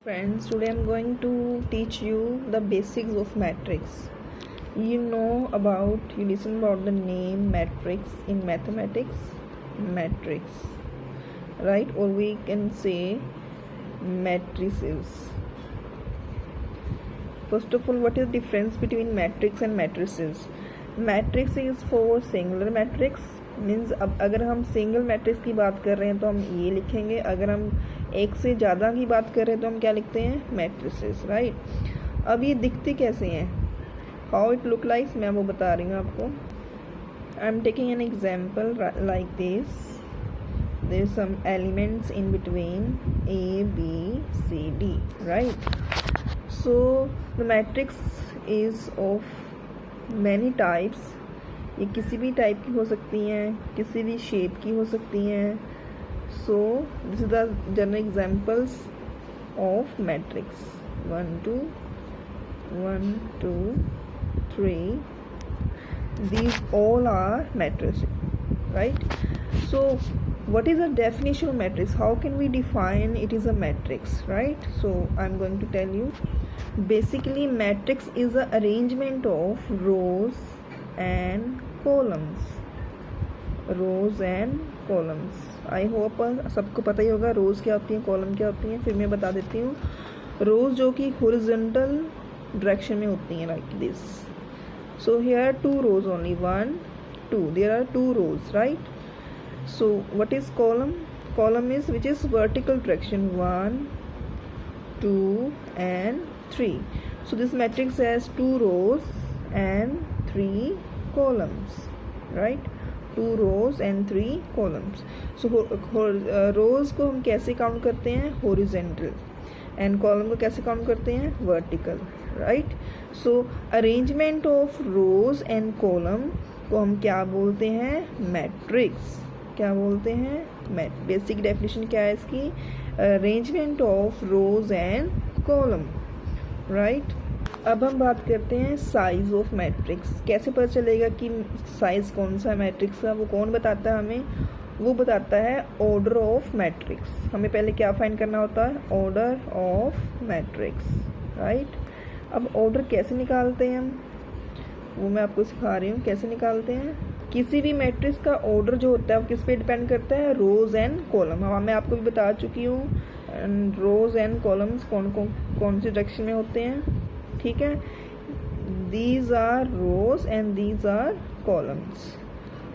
Friends, today I'm going to teach you the basics of matrix. You listen about the name matrix in mathematics, matrix, right? Or we can say matrices. First of all, what is the difference between matrix and matrices? Matrix is for singular matrix, means अब अगर हम single matrix की बात कर रहे हैं तो हम ये लिखेंगे, अगर हम एक से ज़्यादा की बात कर रहे हैं तो हम क्या लिखते हैं, मैट्रिसेस, राइट। अब ये दिखते कैसे हैं, हाउ इट लुक लाइक, मैं वो बता रही हूँ आपको। I am taking an example like this, there are some elements in between A B C D, right. So the matrix is of many types, ये किसी भी टाइप की हो सकती हैं, किसी भी शेप की हो सकती हैं। So this is the general examples of matrix, 1 2 1 2 3, these all are matrices, right? So what is a definition of matrix, how can we define it is a matrix, right? So I'm going to tell you. Basically matrix is the arrangement of rows and columns, rows and columns. I hope सबको पता ही होगा रोज क्या होती हैं, column क्या होती हैं। फिर मैं बता देती हूँ। रोज जो कि हॉरिजॉन्टल डायरेक्शन में होती हैं, like this. So here 2 rows only, 1 2, there are 2 rows, right? So what is column? Column is which is vertical direction, 1 2 and 3. So this matrix has 2 rows and 3 columns, right? 2 rows and 3 columns. So rows को हम कैसे count करते हैं, horizontal, and column को कैसे count करते हैं, vertical, right? So arrangement of rows and column को हम क्या बोलते हैं, मैट्रिक्स। क्या बोलते हैं, बेसिक डेफिनेशन क्या है इसकी, arrangement of rose and column, right. अब हम बात करते हैं साइज ऑफ मैट्रिक्स। कैसे पता चलेगा कि साइज कौन सा है मैट्रिक्स का, वो कौन बताता है हमें, वो बताता है ऑर्डर ऑफ मैट्रिक्स। हमें पहले क्या फाइंड करना होता है, ऑर्डर ऑफ मैट्रिक्स, राइट। अब ऑर्डर कैसे निकालते हैं हम, वो मैं आपको सिखा रही हूँ कैसे निकालते हैं। किसी भी मैट्रिक्स का ऑर्डर जो होता है वो किस पे डिपेंड करता है, रोज एंड कॉलम। अब मैं आपको भी बता चुकी हूँ रोज एंड कॉलम्स कौन सी डायरेक्शन में होते हैं, ठीक है। These are rows and these are columns.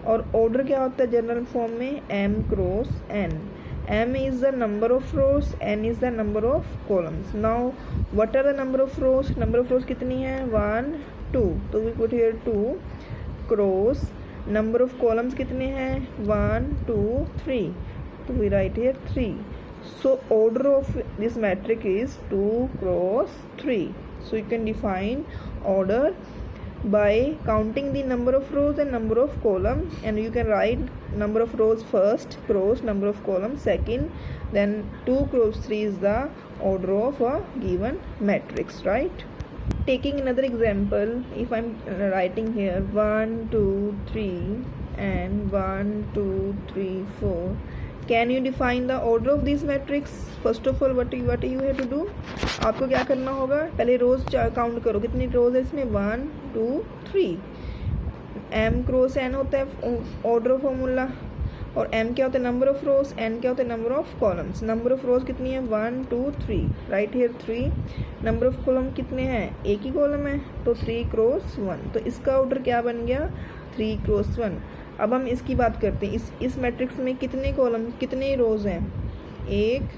और ऑर्डर क्या होता है जनरल फॉर्म में, m cross n। m is the number of rows, n is the number of columns. Now what are the number of rows? Number of rows कितनी है, 1 2, तो we put here 2 cross number of columns कितने हैं, 1 2 3, तो we write here 3. So order of this matrix is 2 cross 3. So you can define order by counting the number of rows and number of columns, and you can write number of rows first, cross number of columns second, then 2 cross 3 is the order of a given matrix, right? Taking another example, if I'm writing here 1 2 3 and 1 2 3 4, can you define the order of these matrix? First of all what you have to do, आपको क्या करना होगा, पहले रोज count करो, कितनी रोज है इसमें, 1 2 3। m cross n होता है ऑर्डर फॉर्मूला, और m क्या होता है, नंबर ऑफ रोज, n क्या होता है, number of columns. Number of रोज कितनी है, 1 2 3, right here 3। Number of column कितने हैं, एक ही कॉलम है, तो 3 क्रॉस 1, तो इसका ऑर्डर क्या बन गया, 3 क्रॉस 1। अब हम इसकी बात करते हैं, इस मैट्रिक्स में कितने कॉलम कितने रोज हैं, 1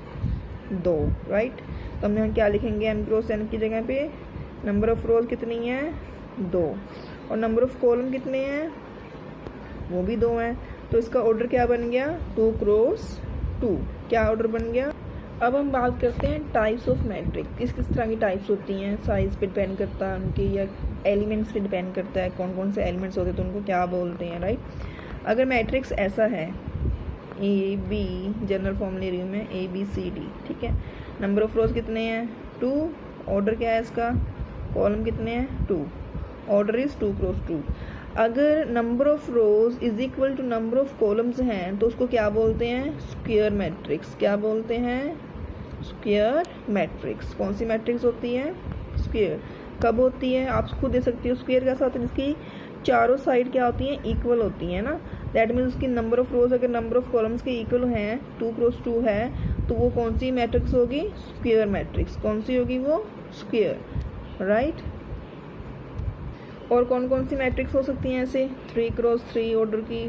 2, राइट। तो हम यहाँ क्या लिखेंगे, m क्रॉस n की जगह पे नंबर ऑफ रोज कितनी है, 2, और नंबर ऑफ कॉलम कितने हैं, वो भी 2 हैं। तो इसका ऑर्डर क्या बन गया, 2 क्रॉस 2, क्या ऑर्डर बन गया। अब हम बात करते हैं टाइप्स ऑफ मैट्रिक्स, किस किस तरह की टाइप्स होती हैं, साइज पे डिपेंड करता है उनके, या एलिमेंट्स पे डिपेंड करता है कौन कौन से एलिमेंट्स होते हैं तो उनको क्या बोलते हैं, राइट। अगर मैट्रिक्स ऐसा है, ए बी, जनरल फॉर्म ले रही हूँ मैं, ए बी सी डी, ठीक है। नंबर ऑफ रोज कितने हैं, 2, ऑर्डर क्या है इसका, कॉलम कितने हैं, 2, ऑर्डर इज 2 क्रॉस 2। अगर number of rows is equal to number of columns हैं तो उसको क्या बोलते हैं, स्क्वायर मैट्रिक्स। क्या बोलते हैं, स्क्वायर मैट्रिक्स। कौन सी मैट्रिक्स होती है? स्क्वायर। कब होती है? आप खुद दे सकती हो। स्क्वायर कैसा होता है? जिसकी चारों साइड क्या होती हैं? इक्वल होती हैं ना। दैट मीन्स उसकी नंबर ऑफ रोज अगर नंबर ऑफ कॉलम्स के इक्वल हैं, 2x2 है, तो वो कौन सी मैट्रिक्स होगी? Square matrix. कौन सी होगी वो? Square, right. और कौन कौन सी मैट्रिक्स हो सकती हैं ऐसे? 3x3 ऑर्डर की,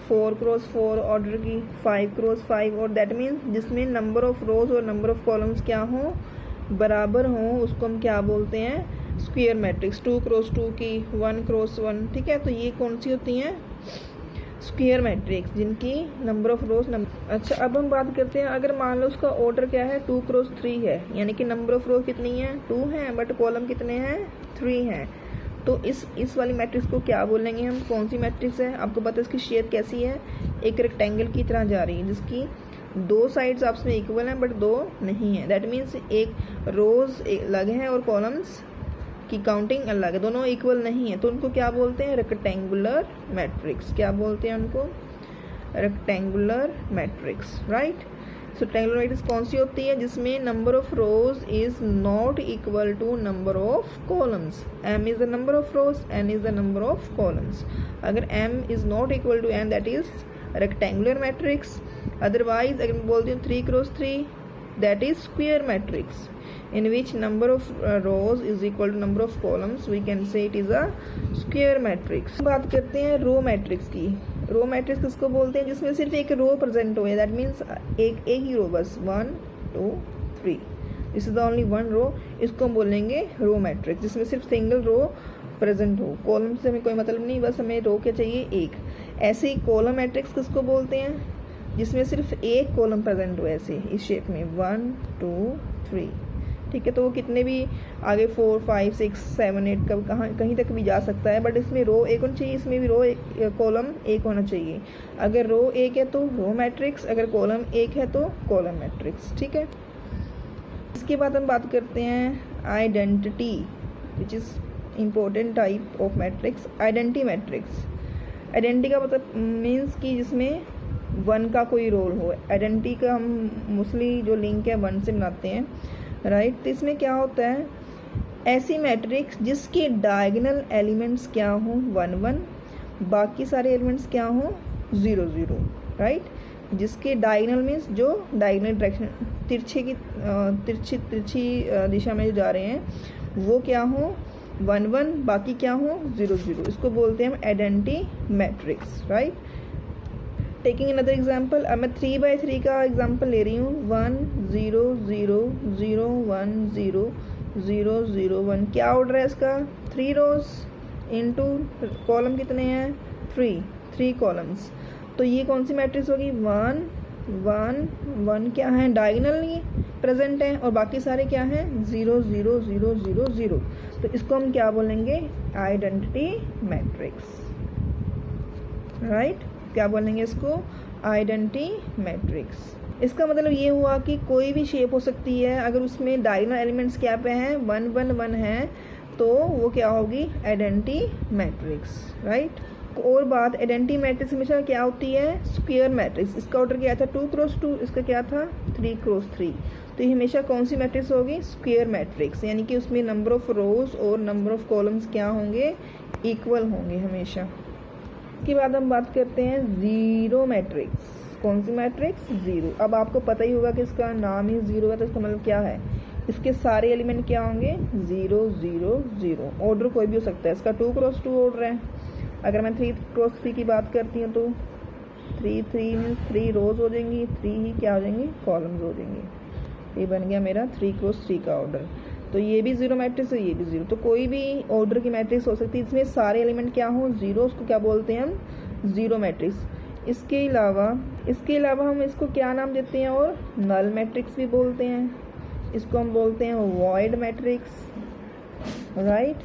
4x4 ऑर्डर की, 5x5, और दैट मीन्स जिसमें नंबर ऑफ रोज और नंबर ऑफ कॉलम्स क्या हो? बराबर हो, उसको हम क्या बोलते हैं? Square matrix. 2x2 की, 1x1, ठीक है। तो ये कौन सी होती हैं? स्क्वायर मैट्रिक्स, जिनकी नंबर ऑफ रोज अच्छा, अब हम बात करते हैं अगर मान लो उसका ऑर्डर क्या है? 2x3 है, यानी कि नंबर ऑफ रोज कितनी है? 2 हैं, बट कॉलम कितने हैं? 3 हैं। तो इस वाली मैट्रिक्स को क्या बोलेंगे हम? कौन सी मैट्रिक्स है? आपको पता है इसकी शेप कैसी है? एक रेक्टेंगल की तरह जा रही है, जिसकी 2 साइड्स आपस में इक्वल हैं बट 2 नहीं है। दैट मीन्स एक रोज अलग है और कॉलम्स की काउंटिंग अलग है, दोनों इक्वल नहीं है। तो उनको क्या बोलते हैं? Rectangular matrix. क्या बोलते हैं उनको? Rectangular matrix, right. So rectangular matrix कौन सी होती है? जिसमें number of rows is not equal to number of columns. m is the number of rows, n is the number of columns. अगर m is not equal to n, that is rectangular matrix. Otherwise अगर मैं बोलती हूँ 3x3, that is square matrix in which number of rows is equal to number of columns, we can say it is a square matrix। बात करते हैं row matrix की। Row matrix किसको बोलते हैं? जिसमें सिर्फ एक रो प्रेजेंट हो, दैट मीन्स एक ही रो, बस 1 2 3, this is the only one row. इसको हम बोलेंगे रो मैट्रिक्स, जिसमें सिर्फ सिंगल रो प्रेजेंट हो। कॉलम से हमें कोई मतलब नहीं, बस हमें रो क्या चाहिए? एक। ऐसे ही कॉलम मैट्रिक्स किसको बोलते हैं? जिसमें सिर्फ एक कॉलम प्रेजेंट हो, ऐसे इस शेप में 1 2 3, ठीक है। तो वो कितने भी आगे 4 5 6 7 8 कब कहीं तक भी जा सकता है, बट इसमें रो एक होना चाहिए, इसमें भी रो कॉलम एक होना चाहिए। अगर रो एक है तो रो मैट्रिक्स, अगर कॉलम एक है तो कॉलम मैट्रिक्स, ठीक है। इसके बाद हम बात करते हैं identity, which is important type of matrix. Identity matrix. Identity का मतलब मीन्स कि जिसमें 1 का कोई रोल हो। आइडेंटिटी का हम मोस्टली जो लिंक है 1 से बनाते हैं, राइट। तो इसमें क्या होता है? ऐसी मैट्रिक्स जिसके डायगोनल एलिमेंट्स क्या हो? 1 1, बाकी सारे एलिमेंट्स क्या हो? 0 0, राइट। जिसके डायगोनल मीन्स जो डायगोनल डायरेक्शन तिरछी दिशा में जा रहे हैं, वो क्या हो? 1 1, बाकी क्या हो? 0 0। इसको बोलते हैं हम identity matrix, right. Taking another example, अब मैं 3x3 का एग्जाम्पल ले रही हूँ। 1 0 0 0 1 0 0 0 1। क्या ऑर्डर है इसका? 3 रोज इंटू कॉलम कितने हैं? 3 कॉलम्स। तो ये कौन सी मैट्रिक्स होगी? 1 1 1 क्या है? डायगोनली प्रेजेंट है, और बाकी सारे क्या हैं? 0 0 0 0 0। तो इसको हम क्या बोलेंगे? Identity matrix, right. क्या बोलेंगे इसको? Identity matrix. इसका मतलब ये हुआ कि कोई भी शेप हो सकती है, अगर उसमें डायगोनल एलिमेंट्स क्या पे हैं? 1 1 1 है, तो वो क्या होगी? Identity matrix, right. और बात, आइडेंटिटी मैट्रिक्स हमेशा क्या होती है? Square matrix. इसका ऑर्डर क्या था? 2x2, इसका क्या था? 3x3। तो ये हमेशा कौन सी मैट्रिक्स होगी? स्क्वायर मैट्रिक्स, यानी कि उसमें नंबर ऑफ रोज और नंबर ऑफ कॉलम्स क्या होंगे? इक्वल होंगे हमेशा। इसके बाद हम बात करते हैं जीरो मैट्रिक्स। कौन सी मैट्रिक्स? जीरो। अब आपको पता ही होगा कि इसका नाम ही जीरो है, तो इसका मतलब क्या है? इसके सारे एलिमेंट क्या होंगे? 0 0 0। ऑर्डर कोई भी हो सकता है। इसका 2x2 ऑर्डर है। अगर मैं 3x3 की बात करती हूँ तो 3 3 मीन्स 3 रोज हो जाएंगी, 3 ही क्या हो जाएंगी? कॉलम्स हो जाएंगे। ये बन गया मेरा 3x3 का ऑर्डर। तो ये भी जीरो मैट्रिक्स है, ये भी जीरो। तो कोई भी ऑर्डर की मैट्रिक्स हो सकती है, इसमें सारे एलिमेंट क्या हो? जीरो। उसको क्या बोलते हैं हम? Zero matrix. इसके अलावा हम इसको क्या नाम देते हैं? और नल मैट्रिक्स भी बोलते हैं। इसको हम बोलते हैं वॉइड मैट्रिक्स, राइट।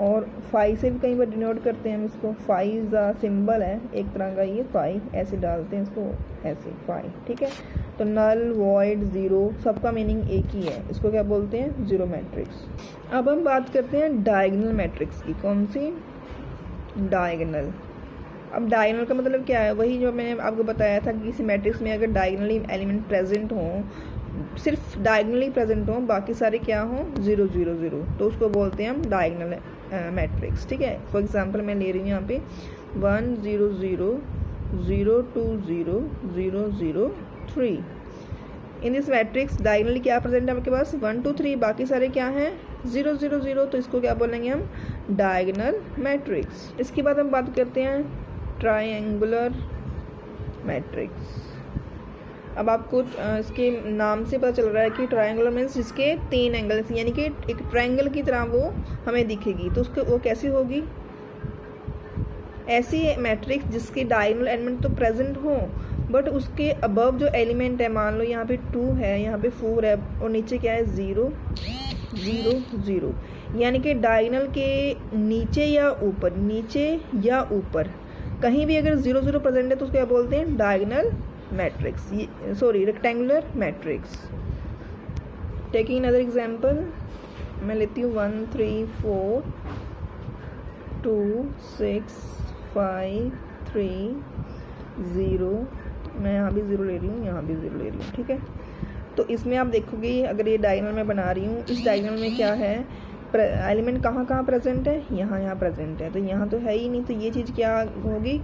और फाई से भी कई बार डिनोट करते हैं हम इसको। फाई इज अ सिंबल है एक तरह का, ये फाई ऐसे डालते हैं इसको, ऐसे फाई, ठीक है। तो नल, वॉइड, जीरो, सबका मीनिंग एक ही है। इसको क्या बोलते हैं? Zero matrix. अब हम बात करते हैं डायगोनल मैट्रिक्स की। कौन सी? डायगोनल। अब डायगोनल का मतलब क्या है? वही जो मैंने आपको बताया था कि किसी मैट्रिक्स में अगर डायगोनली एलिमेंट प्रेजेंट हो सिर्फ डायगनली प्रेजेंट हों, बाकी सारे क्या हों, 0 0 0, तो उसको बोलते हैं हम डायगनल मैट्रिक्स। ठीक है, फॉर एग्जांपल मैं ले रही हूँ यहाँ पे 1 0 0 0 2 0 0 0 3। इन दिस मैट्रिक्स डायगनली क्या प्रेजेंट है आपके पास, 1 2 3, बाकी सारे क्या हैं, 0 0 0, तो इसको क्या बोलेंगे हम, डायगनल मैट्रिक्स। इसके बाद हम बात करते हैं ट्रायंगुलर मैट्रिक्स। अब आपको इसके नाम से पता चल रहा है कि ट्रायंगुलर मीन्स जिसके 3 एंगल्स, यानी कि एक ट्रायंगल की तरह वो हमें दिखेगी। तो उसको वो कैसी होगी, ऐसी मैट्रिक्स जिसके डायगोनल एलिमेंट तो प्रेजेंट हो बट उसके अबव जो एलिमेंट है, मान लो यहाँ पे 2 है, यहाँ पे 4 है और नीचे क्या है, 0 0 0, यानी कि डायगोनल के नीचे या ऊपर, नीचे या ऊपर कहीं भी अगर 0 0 प्रेजेंट है तो उसको क्या बोलते हैं, diagonal matrix, sorry rectangular matrix. Taking another example, मैं लेती हूँ 1 3 4 2 6 5 3 0, मैं यहाँ भी 0 ले रही हूँ, यहाँ भी 0 ले रही हूँ। ठीक है, तो इसमें आप देखोगे अगर ये डायगोनल में बना रही हूँ, इस डायगोनल में क्या है, एलिमेंट कहाँ कहाँ प्रेजेंट है, यहाँ प्रेजेंट है, तो यहाँ तो है ही नहीं, तो ये चीज़ क्या होगी,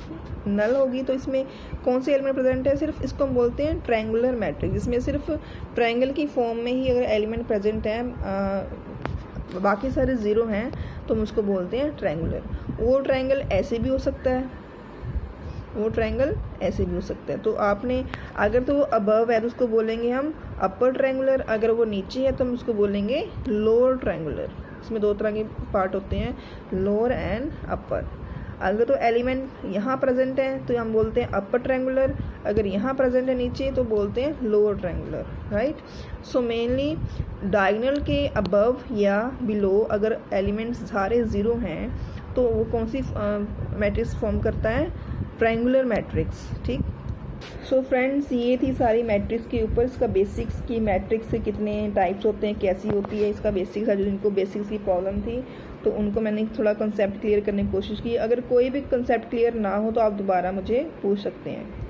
नल होगी। तो इसमें कौन से एलिमेंट प्रेजेंट है, सिर्फ इसको हम बोलते हैं ट्रायंगुलर मैट्रिक्स, जिसमें सिर्फ ट्रायंगल की फॉर्म में ही अगर एलिमेंट प्रेजेंट है, बाकी सारे 0 हैं, तो हम उसको बोलते हैं ट्रायंगुलर। वो ट्रायंगल ऐसे भी हो सकता है, वो ट्रायंगल ऐसे भी हो सकता है। तो आपने अगर तो वो अबव है तो उसको बोलेंगे हम अपर ट्रायंगुलर, अगर वो नीचे है तो हम उसको बोलेंगे लोअर ट्रायंगुलर। इसमें 2 तरह के पार्ट होते हैं, लोअर एंड अपर। अगर तो एलिमेंट यहाँ प्रेजेंट है तो हम बोलते हैं अपर ट्रायंगुलर, अगर यहाँ प्रेजेंट है नीचे तो बोलते हैं lower triangular, right. So mainly diagonal के अबव या बिलो अगर एलिमेंट्स सारे 0 हैं तो वो कौन सी मैट्रिक्स फॉर्म करता है, ट्रायंगुलर मैट्रिक्स। ठीक, सो फ्रेंड्स ये थी सारी मैट्रिक्स के ऊपर, इसका बेसिक्स की मैट्रिक्स से कितने टाइप्स होते हैं, कैसी होती है, इसका बेसिक्स है। जो जिनको बेसिक्स की प्रॉब्लम थी तो उनको मैंने थोड़ा कंसेप्ट क्लियर करने की कोशिश की। अगर कोई भी कंसेप्ट क्लियर ना हो तो आप दोबारा मुझे पूछ सकते हैं।